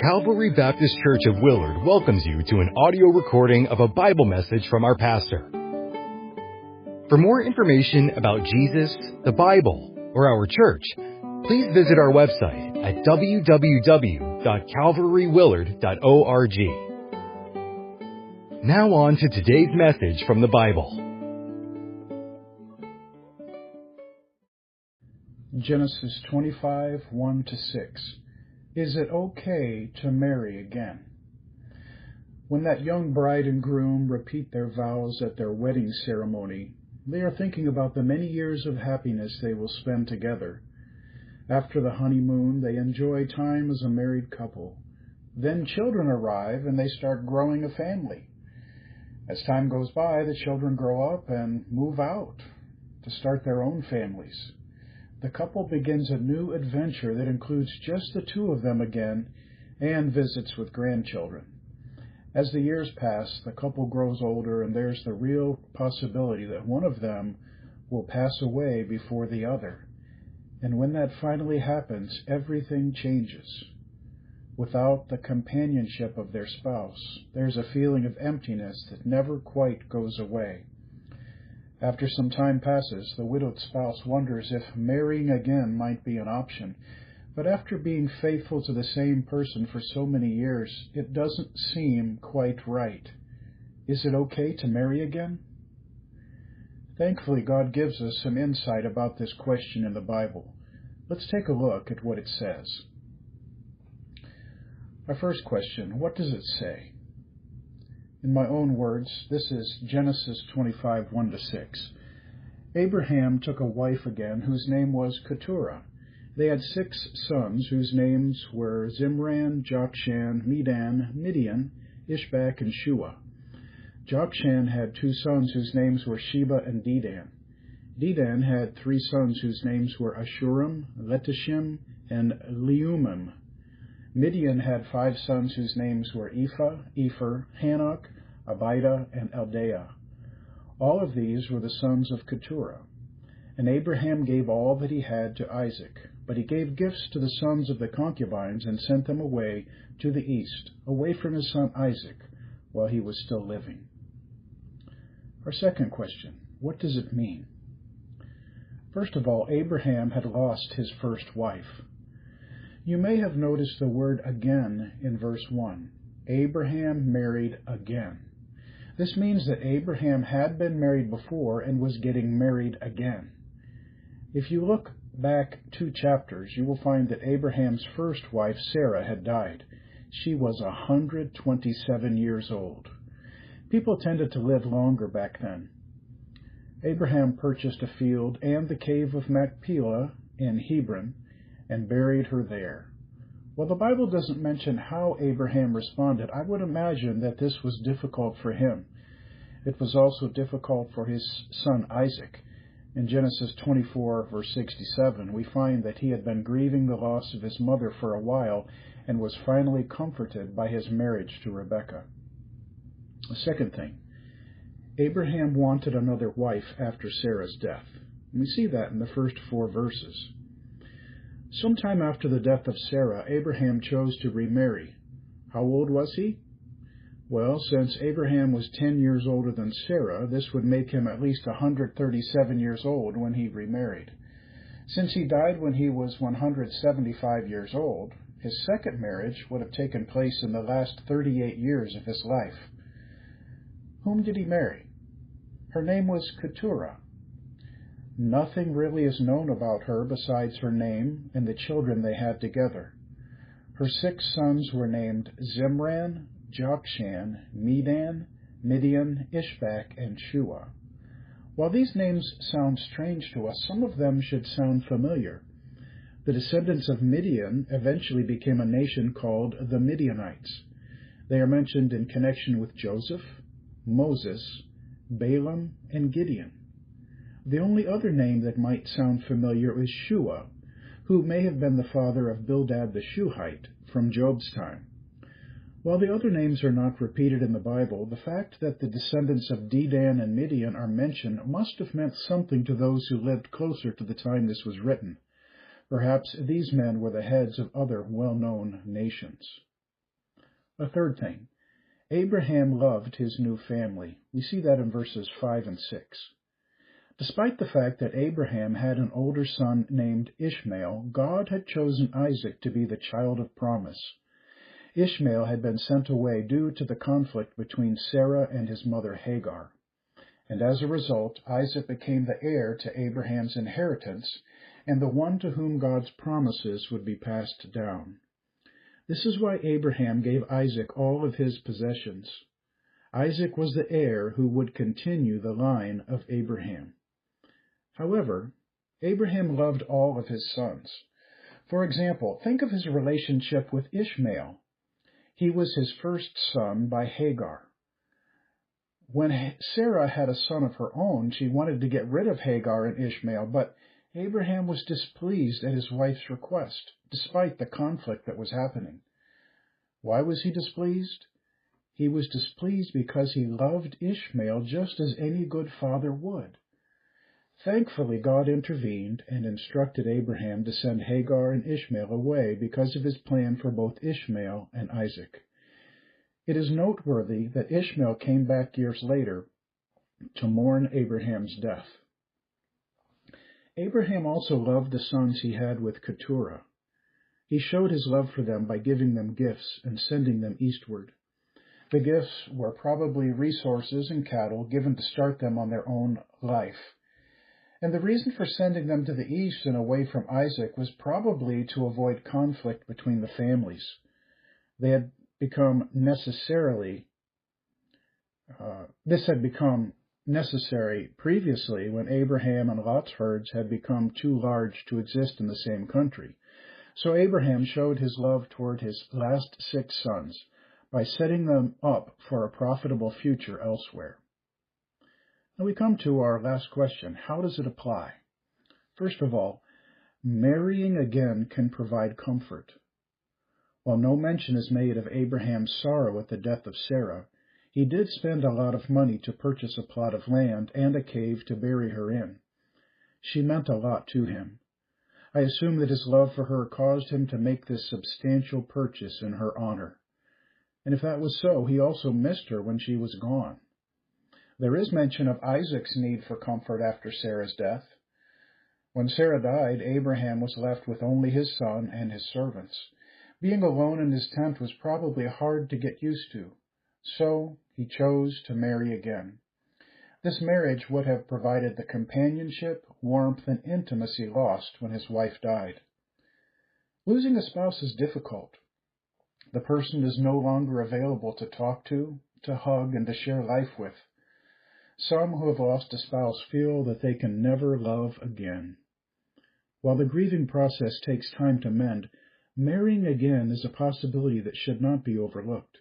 Calvary Baptist Church of Willard welcomes you to an audio recording of a Bible message from our pastor. For more information about Jesus, the Bible, or our church, please visit our website at www.calvarywillard.org. Now on to today's message from the Bible. Genesis 25, 1-6. Is it okay to marry again? When that young bride and groom repeat their vows at their wedding ceremony, they are thinking about the many years of happiness they will spend together. After the honeymoon, they enjoy time as a married couple. Then children arrive and they start growing a family. As time goes by, the children grow up and move out to start their own families. The couple begins a new adventure that includes just the two of them again and visits with grandchildren. As the years pass, the couple grows older and there's the real possibility that one of them will pass away before the other. And when that finally happens, everything changes. Without the companionship of their spouse, there's a feeling of emptiness that never quite goes away. After some time passes, the widowed spouse wonders if marrying again might be an option. But after being faithful to the same person for so many years, it doesn't seem quite right. Is it okay to marry again? Thankfully, God gives us some insight about this question in the Bible. Let's take a look at what it says. Our first question, what does it say? In my own words, this is Genesis 25, 1-6. Abraham took a wife again, whose name was Keturah. They had 6 sons, whose names were Zimran, Jokshan, Medan, Midian, Ishbak, and Shua. Jokshan had 2 sons, whose names were Sheba and Dedan. Dedan had 3 sons, whose names were Ashurim, Letishim, and Leumim. Midian had 5 sons, whose names were Ephah, Epher, Hanok, Abida, and Eldaah. All of these were the sons of Keturah. And Abraham gave all that he had to Isaac, but he gave gifts to the sons of the concubines and sent them away to the east, away from his son Isaac, while he was still living. Our second question, what does it mean? First of all, Abraham had lost his first wife. You may have noticed the word again in verse 1. Abraham married again. This means that Abraham had been married before and was getting married again. If you look back 2 chapters, you will find that Abraham's first wife, Sarah, had died. She was 127 years old. People tended to live longer back then. Abraham purchased a field and the cave of Machpelah in Hebron and buried her there. While the Bible doesn't mention how Abraham responded, I would imagine that this was difficult for him. It was also difficult for his son Isaac. In Genesis 24, verse 67, we find that he had been grieving the loss of his mother for a while and was finally comforted by his marriage to Rebekah. The second thing, Abraham wanted another wife after Sarah's death. And we see that in the first 4 verses. Sometime after the death of Sarah, Abraham chose to remarry. How old was he? Well, since Abraham was 10 years older than Sarah, this would make him at least 137 years old when he remarried. Since he died when he was 175 years old, his second marriage would have taken place in the last 38 years of his life. Whom did he marry? Her name was Keturah. Nothing really is known about her besides her name and the children they had together. Her 6 sons were named Zimran, Jokshan, Medan, Midian, Ishbak, and Shua. While these names sound strange to us, some of them should sound familiar. The descendants of Midian eventually became a nation called the Midianites. They are mentioned in connection with Joseph, Moses, Balaam, and Gideon. The only other name that might sound familiar is Shua, who may have been the father of Bildad the Shuhite from Job's time. While the other names are not repeated in the Bible, the fact that the descendants of Dedan and Midian are mentioned must have meant something to those who lived closer to the time this was written. Perhaps these men were the heads of other well-known nations. A third thing, Abraham loved his new family. We see that in verses 5 and 6. Despite the fact that Abraham had an older son named Ishmael, God had chosen Isaac to be the child of promise. Ishmael had been sent away due to the conflict between Sarah and his mother Hagar. And as a result, Isaac became the heir to Abraham's inheritance and the one to whom God's promises would be passed down. This is why Abraham gave Isaac all of his possessions. Isaac was the heir who would continue the line of Abraham. However, Abraham loved all of his sons. For example, think of his relationship with Ishmael. He was his first son by Hagar. When Sarah had a son of her own, she wanted to get rid of Hagar and Ishmael, but Abraham was displeased at his wife's request, despite the conflict that was happening. Why was he displeased? He was displeased because he loved Ishmael just as any good father would. Thankfully, God intervened and instructed Abraham to send Hagar and Ishmael away because of his plan for both Ishmael and Isaac. It is noteworthy that Ishmael came back years later to mourn Abraham's death. Abraham also loved the sons he had with Keturah. He showed his love for them by giving them gifts and sending them eastward. The gifts were probably resources and cattle given to start them on their own life. And the reason for sending them to the east and away from Isaac was probably to avoid conflict between the families. This had become necessary previously when Abraham and Lot's herds had become too large to exist in the same country. So Abraham showed his love toward his last 6 sons by setting them up for a profitable future elsewhere. Now we come to our last question. How does it apply? First of all, marrying again can provide comfort. While no mention is made of Abraham's sorrow at the death of Sarah, he did spend a lot of money to purchase a plot of land and a cave to bury her in. She meant a lot to him. I assume that his love for her caused him to make this substantial purchase in her honor. And if that was so, he also missed her when she was gone. There is mention of Isaac's need for comfort after Sarah's death. When Sarah died, Abraham was left with only his son and his servants. Being alone in his tent was probably hard to get used to, so he chose to marry again. This marriage would have provided the companionship, warmth, and intimacy lost when his wife died. Losing a spouse is difficult. The person is no longer available to talk to hug, and to share life with. Some who have lost a spouse feel that they can never love again. While the grieving process takes time to mend, marrying again is a possibility that should not be overlooked.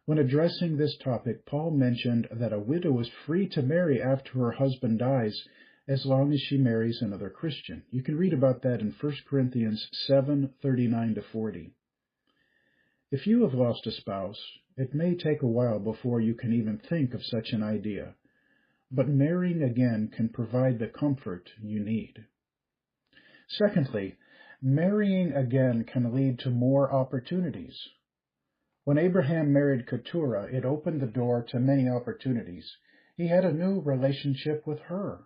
When addressing this topic, Paul mentioned that a widow is free to marry after her husband dies as long as she marries another Christian. You can read about that in 1 Corinthians 7:39-40. If you have lost a spouse, it may take a while before you can even think of such an idea, but marrying again can provide the comfort you need. Secondly, marrying again can lead to more opportunities. When Abraham married Keturah, it opened the door to many opportunities. He had a new relationship with her.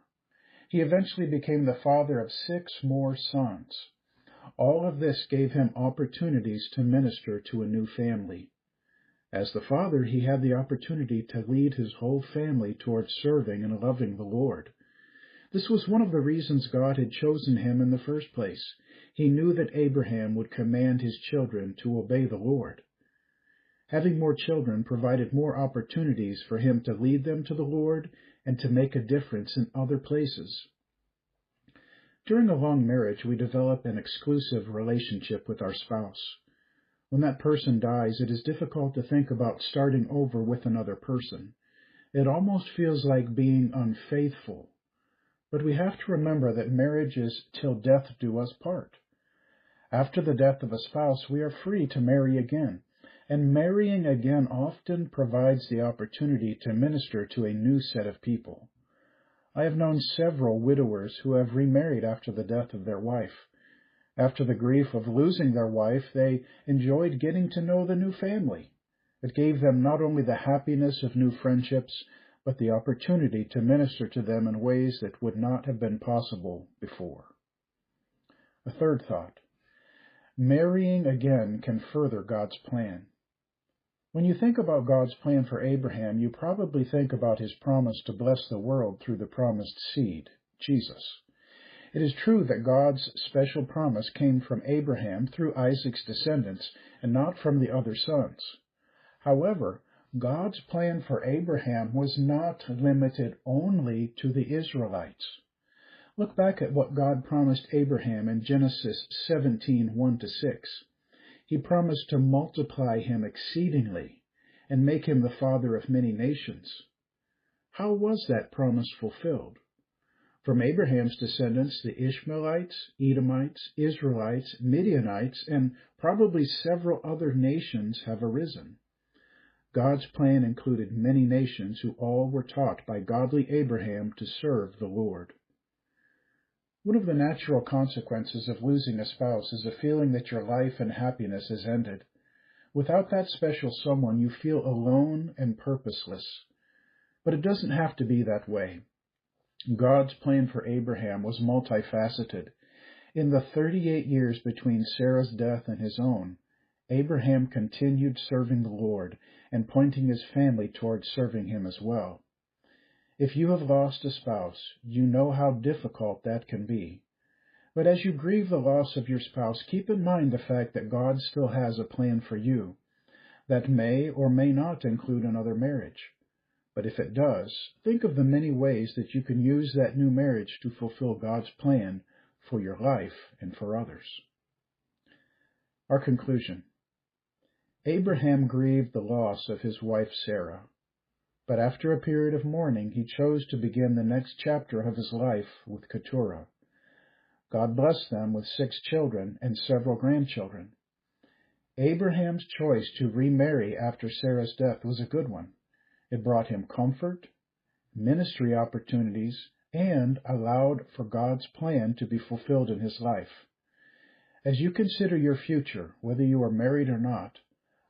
He eventually became the father of 6 more sons. All of this gave him opportunities to minister to a new family. As the father, he had the opportunity to lead his whole family towards serving and loving the Lord. This was one of the reasons God had chosen him in the first place. He knew that Abraham would command his children to obey the Lord. Having more children provided more opportunities for him to lead them to the Lord and to make a difference in other places. During a long marriage, we develop an exclusive relationship with our spouse. When that person dies, it is difficult to think about starting over with another person. It almost feels like being unfaithful. But we have to remember that marriage is till death do us part. After the death of a spouse, we are free to marry again, and marrying again often provides the opportunity to minister to a new set of people. I have known several widowers who have remarried after the death of their wife. After the grief of losing their wife, they enjoyed getting to know the new family. It gave them not only the happiness of new friendships, but the opportunity to minister to them in ways that would not have been possible before. A third thought. Marrying again can further God's plan. When you think about God's plan for Abraham, you probably think about his promise to bless the world through the promised seed, Jesus. It is true that God's special promise came from Abraham through Isaac's descendants and not from the other sons. However, God's plan for Abraham was not limited only to the Israelites. Look back at what God promised Abraham in Genesis 17:1-6. He promised to multiply him exceedingly and make him the father of many nations. How was that promise fulfilled? From Abraham's descendants, the Ishmaelites, Edomites, Israelites, Midianites, and probably several other nations have arisen. God's plan included many nations who all were taught by godly Abraham to serve the Lord. One of the natural consequences of losing a spouse is a feeling that your life and happiness has ended. Without that special someone, you feel alone and purposeless. But it doesn't have to be that way. God's plan for Abraham was multifaceted. In the 38 years between Sarah's death and his own, Abraham continued serving the Lord and pointing his family towards serving him as well. If you have lost a spouse, you know how difficult that can be. But as you grieve the loss of your spouse, keep in mind the fact that God still has a plan for you that may or may not include another marriage. But if it does, think of the many ways that you can use that new marriage to fulfill God's plan for your life and for others. Our conclusion. Abraham grieved the loss of his wife Sarah, but after a period of mourning, he chose to begin the next chapter of his life with Keturah. God blessed them with 6 children and several grandchildren. Abraham's choice to remarry after Sarah's death was a good one. It brought him comfort, ministry opportunities, and allowed for God's plan to be fulfilled in his life. As you consider your future, whether you are married or not,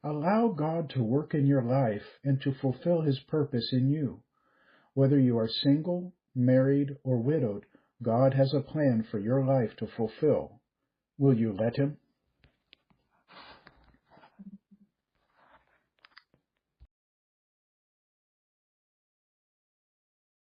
allow God to work in your life and to fulfill his purpose in you. Whether you are single, married, or widowed, God has a plan for your life to fulfill. Will you let him?